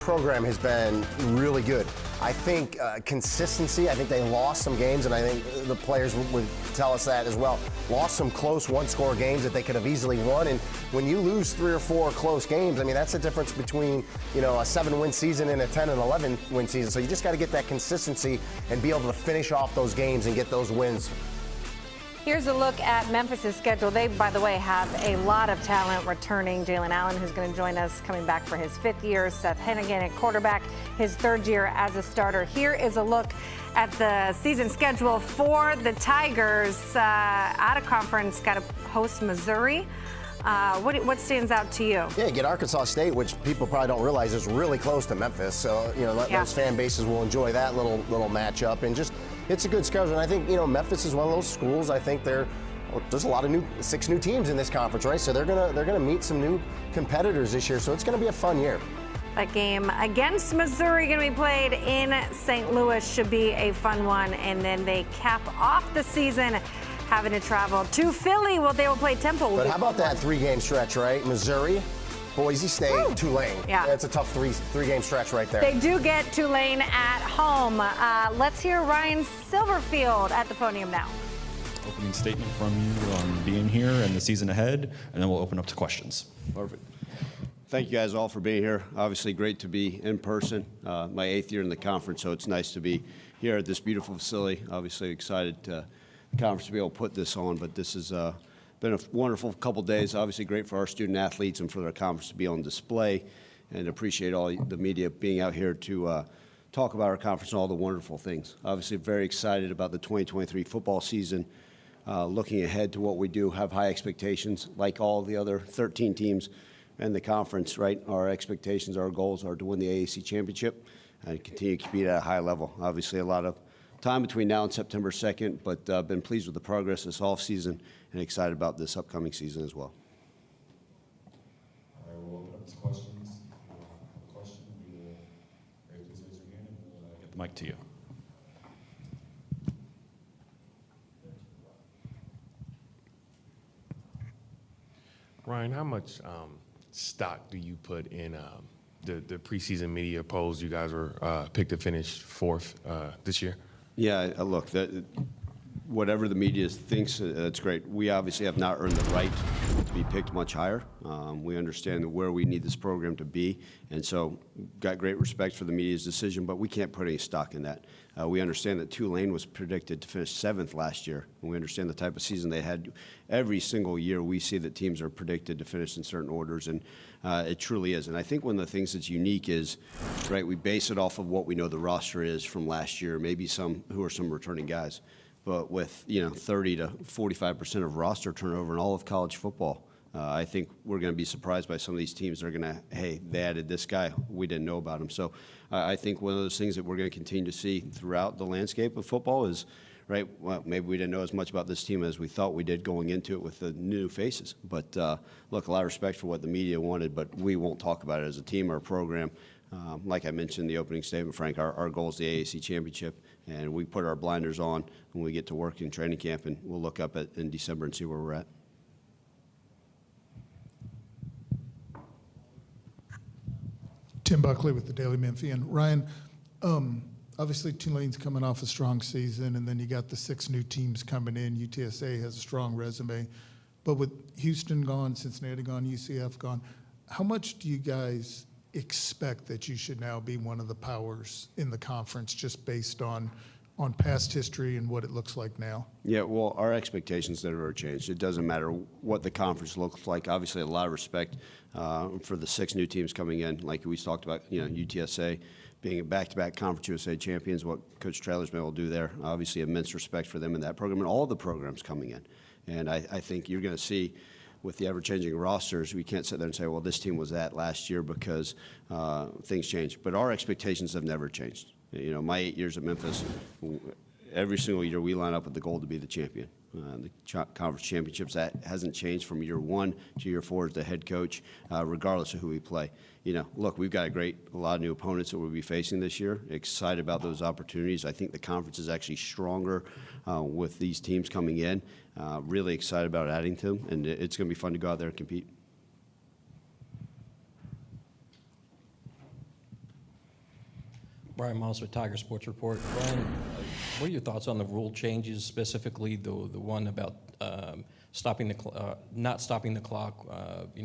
Program has been really good. I think consistency, I think they lost some games, and I think the players would tell us that as well. Lost some close one-score games that they could have easily won, and when you lose 3 or 4 close games, I mean, that's the difference between, you know, a 7-win season and a 10 and 11-win season. So you just got to get that consistency and be able to finish off those games and get those wins. Here's a look at Memphis' schedule. They, by the way, have a lot of talent returning. Jalen Allen, who's going to join us, coming back for his 5th year. Seth Hennigan at quarterback, his 3rd year as a starter. Here is a look at the season schedule for the Tigers. Out of conference, got to host Missouri. What stands out to you? Yeah, you get Arkansas State, which people probably don't realize is really close to Memphis. So, you know, those fan bases will enjoy that little matchup. And just, it's a good schedule. And I think, you know, Memphis is one of those schools. I think there's a lot of 6 new teams in this conference, right? So they're gonna meet some new competitors this year. So it's gonna be a fun year. That game against Missouri going to be played in St. Louis should be a fun one. And then they cap off the season having to travel to Philly. Well, they will play Temple. But how about that 3-game stretch, right? Missouri, Boise State, Tulane. Yeah. That's a tough three-game stretch right there. They do get Tulane at home. Let's hear Ryan Silverfield at the podium now. Opening statement from you on being here and the season ahead, and then we'll open up to questions. Perfect. Thank you guys all for being here. Obviously great to be in person. My 8th year in the conference, so it's nice to be here at this beautiful facility. Obviously excited to the conference to be able to put this on, but this has been a wonderful couple days. Obviously great for our student athletes and for their conference to be on display, and appreciate all the media being out here to talk about our conference and all the wonderful things. Obviously very excited about the 2023 football season. Looking ahead to what we do, have high expectations like all the other 13 teams in the conference, right? Our expectations, our goals are to win the AAC championship and continue to compete at a high level. Obviously a lot of time between now and September 2nd, but been pleased with the progress this offseason and excited about this upcoming season as well. All right, we'll open up to questions. If you have a question, you will please raise your hand and we'll get the mic to you. Ryan, how much stock do you put in the preseason media polls? You guys were picked to finish 4th this year. Yeah, look, whatever the media thinks, that's great. We obviously have not earned the right to be picked much higher. We understand where we need this program to be, and so got great respect for the media's decision, but we can't put any stock in that. We understand that Tulane was predicted to finish 7th last year, and we understand the type of season they had. Every single year we see that teams are predicted to finish in certain orders, and it truly is. And I think one of the things that's unique is, right, we base it off of what we know the roster is from last year, maybe some returning guys. But with, you know, 30 to 45% of roster turnover in all of college football, I think we're going to be surprised by some of these teams that are going to, hey, they added this guy, we didn't know about him. So I think one of those things that we're going to continue to see throughout the landscape of football is, right, well, maybe we didn't know as much about this team as we thought we did going into it with the new faces. But look, a lot of respect for what the media wanted, but we won't talk about it as a team or a program. Like I mentioned in the opening statement, Frank, our goal is the AAC championship, and we put our blinders on when we get to work in training camp, and we'll look up in December and see where we're at. Tim Buckley with the Daily Memphian. Ryan, obviously Tulane's coming off a strong season, and then you got the 6 new teams coming in. UTSA has a strong resume. But with Houston gone, Cincinnati gone, UCF gone, how much do you guys expect that you should now be one of the powers in the conference just based on past history and what it looks like now? Yeah, well, our expectations never changed. It doesn't matter what the conference looks like. Obviously, a lot of respect for the 6 new teams coming in. Like we talked about, you know, UTSA being a back-to-back Conference USA champions, what Coach Traylor's been able to do there. Obviously, immense respect for them in that program and all the programs coming in. And I think you're going to see, with the ever-changing rosters, we can't sit there and say, well, this team was that last year because things changed. But our expectations have never changed. You know, my 8 years at Memphis, every single year we line up with the goal to be the champion. The conference championships, that hasn't changed from year 1 to year 4 as the head coach, regardless of who we play. You know, look, we've got a lot of new opponents that we'll be facing this year. Excited about those opportunities. I think the conference is actually stronger with these teams coming in. Really excited about adding to them, and it's going to be fun to go out there and compete. Brian Moss with Tiger Sports Report. Brian, what are your thoughts on the rule changes, specifically the one about not stopping the clock,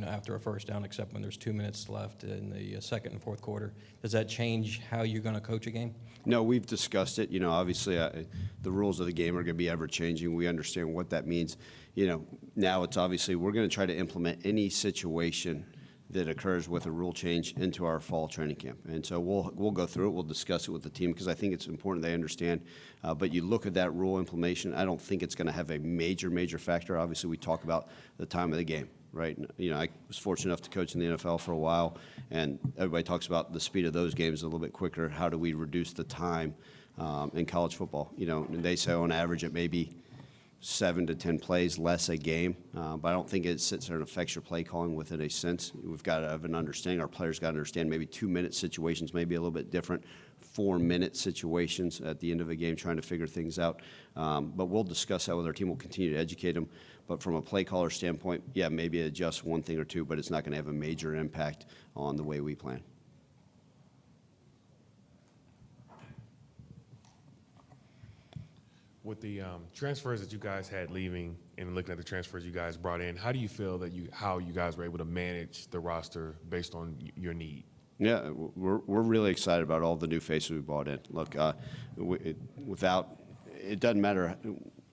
after a first down, except when there's 2 minutes left in the second and fourth quarter? Does that change how you're going to coach a game? No, we've discussed it. Obviously, the rules of the game are going to be ever changing. We understand what that means. Now it's obviously we're going to try to implement any situation that occurs with a rule change into our fall training camp. And so we'll go through it. We'll discuss it with the team because I think it's important they understand. But you look at that rule implementation, I don't think it's going to have a major factor. Obviously, we talk about the time of the game, right? I was fortunate enough to coach in the NFL for a while, and everybody talks about the speed of those games a little bit quicker. How do we reduce the time in college football? And they say on average it may be 7 to 10 plays less a game, but I don't think it sits there and affects your play calling within a sense. We've got to have an understanding. Our players got to understand maybe 2-minute situations may be a little bit different, 4-minute situations at the end of a game trying to figure things out. But we'll discuss that with our team. We'll continue to educate them. But from a play caller standpoint, yeah, maybe adjust one thing or two, but it's not going to have a major impact on the way we plan. With the transfers that you guys had leaving and looking at the transfers you guys brought in, how do you feel that how you guys were able to manage the roster based on your need? Yeah, we're really excited about all the new faces we brought in. Look, it doesn't matter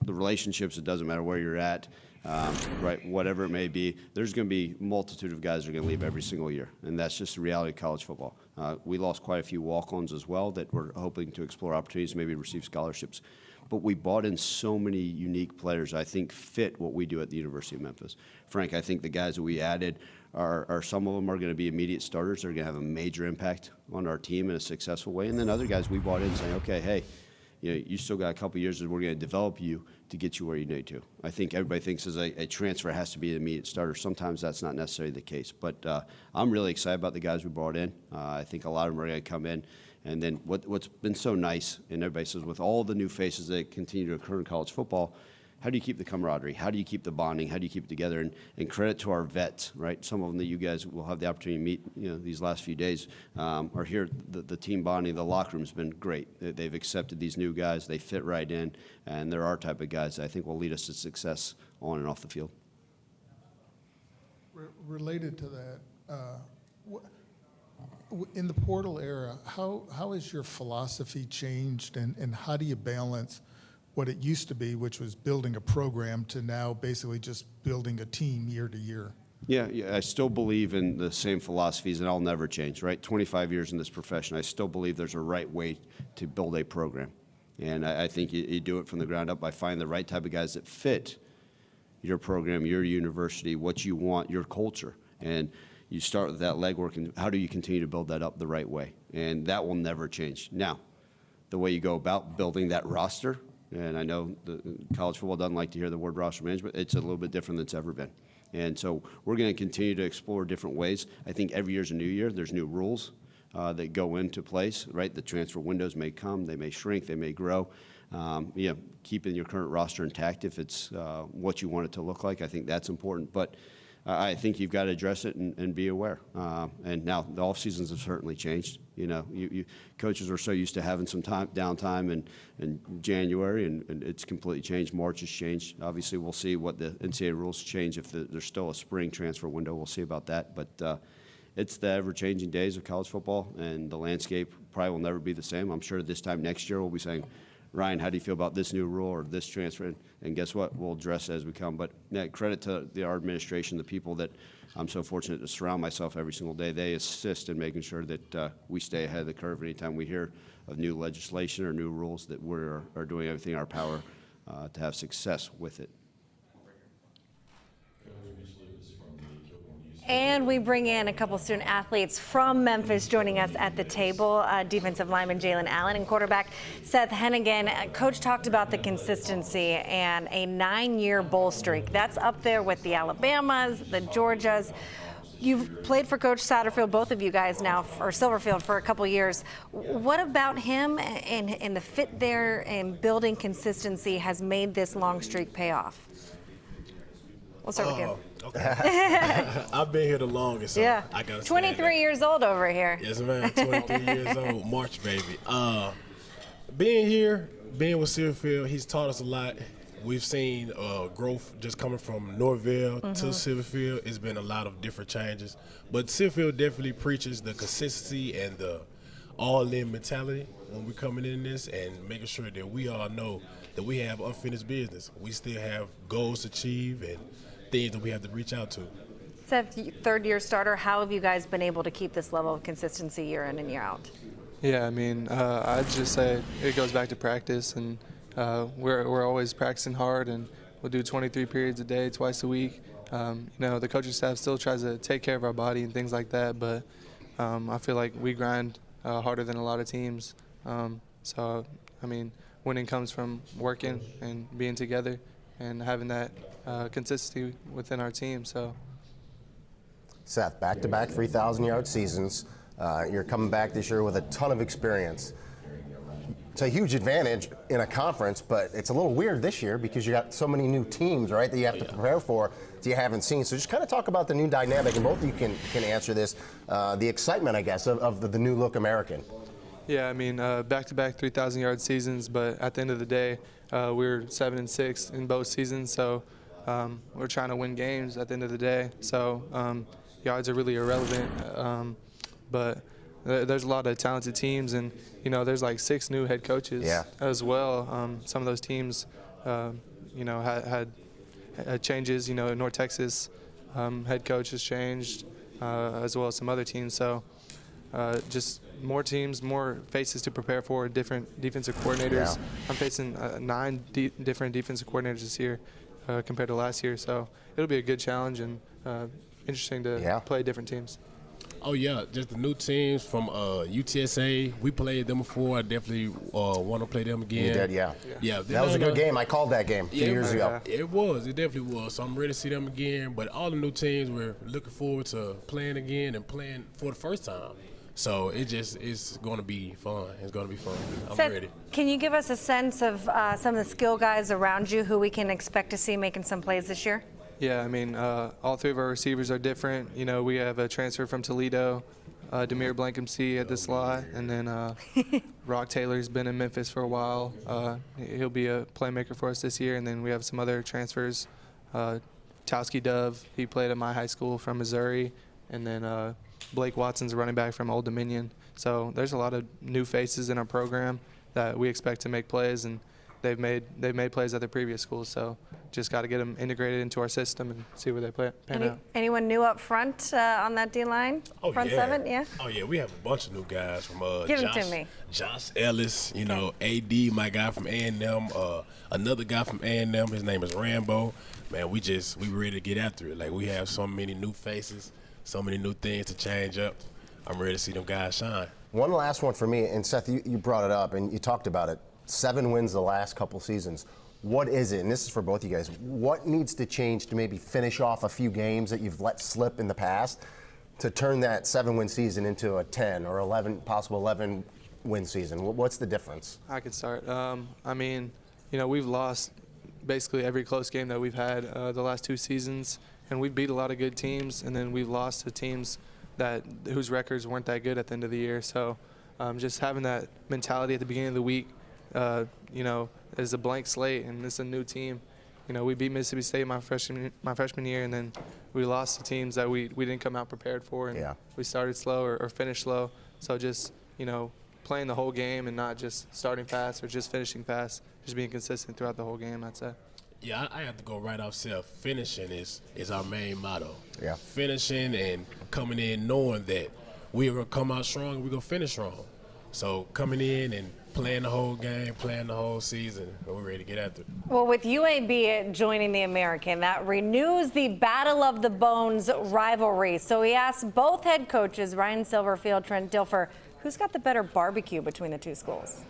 the relationships. It doesn't matter where you're at, right? Whatever it may be, there's going to be a multitude of guys that are going to leave every single year, and that's just the reality of college football. We lost quite a few walk-ons as well that we're hoping to explore opportunities, maybe receive scholarships. But we brought in so many unique players I think fit what we do at the University of Memphis. Frank, I think the guys that we added are some of them are going to be immediate starters. They're going to have a major impact on our team in a successful way. And then other guys we brought in saying, okay, hey, you still got a couple years that we're going to develop you to get you where you need to. I think everybody thinks as a transfer has to be an immediate starter. Sometimes that's not necessarily the case. But I'm really excited about the guys we brought in. I think a lot of them are going to come in. And then what's been so nice, and everybody says with all the new faces that continue to occur in college football, how do you keep the camaraderie? How do you keep the bonding? How do you keep it together? And credit to our vets, right? Some of them that you guys will have the opportunity to meet, these last few days are here. The team bonding, the locker room's been great. They've accepted these new guys. They fit right in, and they're our type of guys that I think will lead us to success on and off the field. Related to that, in the portal era, how has your philosophy changed, and how do you balance what it used to be, which was building a program, to now basically just building a team year to year? Yeah, I still believe in the same philosophies, and I'll never change, right? 25 years in this profession, I still believe there's a right way to build a program. And I think you do it from the ground up by finding the right type of guys that fit your program, your university, what you want, your culture. And you start with that legwork, and how do you continue to build that up the right way? And that will never change. Now, the way you go about building that roster, and I know the college football doesn't like to hear the word roster management, it's a little bit different than it's ever been. And so we're going to continue to explore different ways. I think every year's a new year. There's new rules that go into place, right? The transfer windows may come, they may shrink, they may grow. Keeping your current roster intact if it's what you want it to look like, I think that's important. But I think you've got to address it and be aware. And now the off seasons have certainly changed. Coaches are so used to having some downtime in January, and it's completely changed. March has changed. Obviously, we'll see what the NCAA rules change if there's still a spring transfer window. We'll see about that. But it's the ever-changing days of college football, and the landscape probably will never be the same. I'm sure this time next year we'll be saying, Ryan, how do you feel about this new rule or this transfer? And guess what? We'll address it as we come. But credit to our administration, the people that I'm so fortunate to surround myself every single day. They assist in making sure that we stay ahead of the curve anytime we hear of new legislation or new rules, that we are doing everything in our power to have success with it. And we bring in a couple student athletes from Memphis joining us at the table, defensive lineman Jalen Allen and quarterback Seth Hennigan. Coach talked about the consistency and a 9-year bowl streak. That's up there with the Alabamas, the Georgias. You've played for Coach Satterfield, both of you guys now, or Silverfield, for a couple years. What about him and the fit there and building consistency has made this long streak pay off? We'll start with you. Okay. I've been here the longest, so Yeah. I got 23 years old over here. Yes, man. 23 years old, March baby. Being here, being with Silverfield, he's taught us a lot. We've seen growth just coming from Norville to Silverfield. It's been a lot of different changes, but Silverfield definitely preaches the consistency and the all-in mentality when we're coming in this, and making sure that we all know that we have unfinished business. We still have goals to achieve and things that we have to reach out to. Seth, third-year starter, how have you guys been able to keep this level of consistency year in and year out? Yeah, I mean, I'd just say it goes back to practice, and we're always practicing hard, and we'll do 23 periods a day, twice a week. You know, the coaching staff still tries to take care of our body and things like that, but I feel like we grind harder than a lot of teams. So, I mean, winning comes from working and being together and having that consistency within our team. So, Seth, back-to-back 3,000-yard seasons. You're coming back this year with a ton of experience. It's a huge advantage in a conference, but it's a little weird this year because you got so many new teams, right, that you have to prepare for that you haven't seen. So just kind of talk about the new dynamic, and both of you can answer this, the excitement, I guess, of the new look American. yeah, I mean, back-to-back 3,000-yard seasons, but at the end of the day, we're 7-6 in both seasons, so we're trying to win games at the end of the day. So yards are really irrelevant, but there's a lot of talented teams, and you know, there's like 6 new head coaches as well. Some of those teams, you know, had changes. You know, North Texas head coach has changed, as well as some other teams. So just more teams, more faces to prepare for, different defensive coordinators. I'm facing 9 different defensive coordinators this year compared to last year, so it'll be a good challenge and interesting to play different teams. Oh, yeah, just the new teams from UTSA. We played them before. I definitely want to play them again. You did, yeah. Yeah, that was a good game. I called that game a few years ago. It was. It definitely was. So I'm ready to see them again. But all the new teams, we're looking forward to playing again and playing for the first time. So it's going to be fun. It's going to be fun. I'm Seth, ready. can you give us a sense of some of the skill guys around you who we can expect to see making some plays this year? Yeah, I mean, all 3 of our receivers are different. You know, we have a transfer from Toledo, Demir Blankenship at the slot, and then Rock Taylor's been in Memphis for a while. He'll be a playmaker for us this year, and then we have some other transfers. Towski Dove, he played at my high school from Missouri, and then Blake Watson's a running back from Old Dominion. So there's a lot of new faces in our program that we expect to make plays, and they've made plays at their previous schools. So just got to get them integrated into our system and see where they pan out. Anyone new up front on that D-line? Front 7, yeah? Oh, yeah, we have a bunch of new guys from Give them to me. Josh Ellis, you know, AD, my guy from A&M, another guy from A&M, his name is Rambo. Man, we ready to get after it. Like, we have so many new faces, so many new things to change up. I'm ready to see them guys shine. One last one for me, and Seth, you brought it up and you talked about it. 7 wins the last couple seasons. What is it, and this is for both you guys, what needs to change to maybe finish off a few games that you've let slip in the past to turn that 7-win season into a 10 or 11, possible 11-win season? What's the difference? I could start. I mean, you know, we've lost basically every close game that we've had the last 2 seasons, and we've beat a lot of good teams, and then we've lost to teams whose records weren't that good at the end of the year. So just having that mentality at the beginning of the week, you know, is a blank slate, and it's a new team. You know, we beat Mississippi State my freshman year, and then we lost to teams that we didn't come out prepared for, and we started slow or finished slow. So just, you know, playing the whole game and not just starting fast or just finishing fast, just being consistent throughout the whole game, I'd say. Yeah, I have to go right off Seth. Finishing is our main motto. Yeah. Finishing and coming in knowing that we're going to come out strong and we're going to finish strong. So coming in and playing the whole game, playing the whole season, and we're ready to get after it. Well, with UAB joining the American, that renews the Battle of the Bones rivalry. So we asked both head coaches, Ryan Silverfield, Trent Dilfer, who's got the better barbecue between the 2 schools?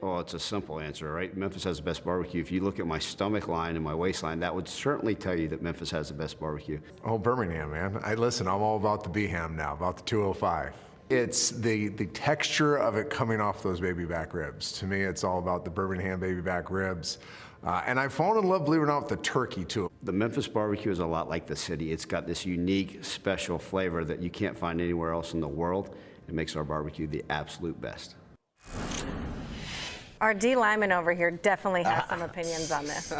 Well, it's a simple answer, right? Memphis has the best barbecue. If you look at my stomach line and my waistline, that would certainly tell you that Memphis has the best barbecue. Oh, Birmingham, man. Listen, I'm all about the B-ham now, about the 205. It's the texture of it coming off those baby back ribs. To me, it's all about the Birmingham baby back ribs. And I've fallen in love, believe it or not, with the turkey, too. The Memphis barbecue is a lot like the city. It's got this unique, special flavor that you can't find anywhere else in the world. It makes our barbecue the absolute best. Our D lineman over here definitely has some opinions on this.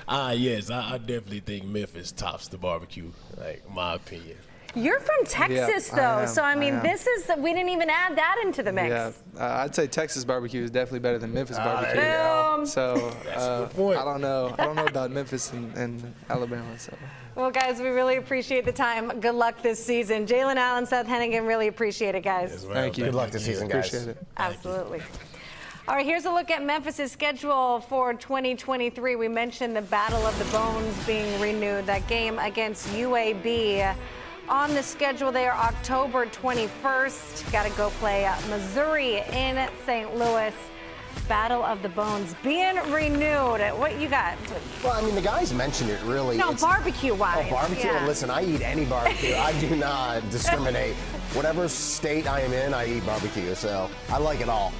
Yes, I definitely think Memphis tops the barbecue, like my opinion. You're from Texas, though, so I mean, am. we didn't even add that into the mix. Yeah, I'd say Texas barbecue is definitely better than Memphis barbecue. Boom. So a good point. I don't know about Memphis and Alabama. So. Well, guys, we really appreciate the time. Good luck this season. Jalen Allen, Seth Hennigan, really appreciate it, guys. As well. Thank you. Good luck this season, guys. Appreciate it. Absolutely. All right, here's a look at Memphis' schedule for 2023. We mentioned the Battle of the Bones being renewed, that game against UAB. On the schedule there, October 21st. Got to go play Missouri in St. Louis. Battle of the Bones being renewed. What you got? Well, I mean, the guys mentioned it really. No, It's- barbecue-wise. Oh, barbecue? Yeah. Listen, I eat any barbecue. I do not discriminate. Whatever state I am in, I eat barbecue. So I like it all.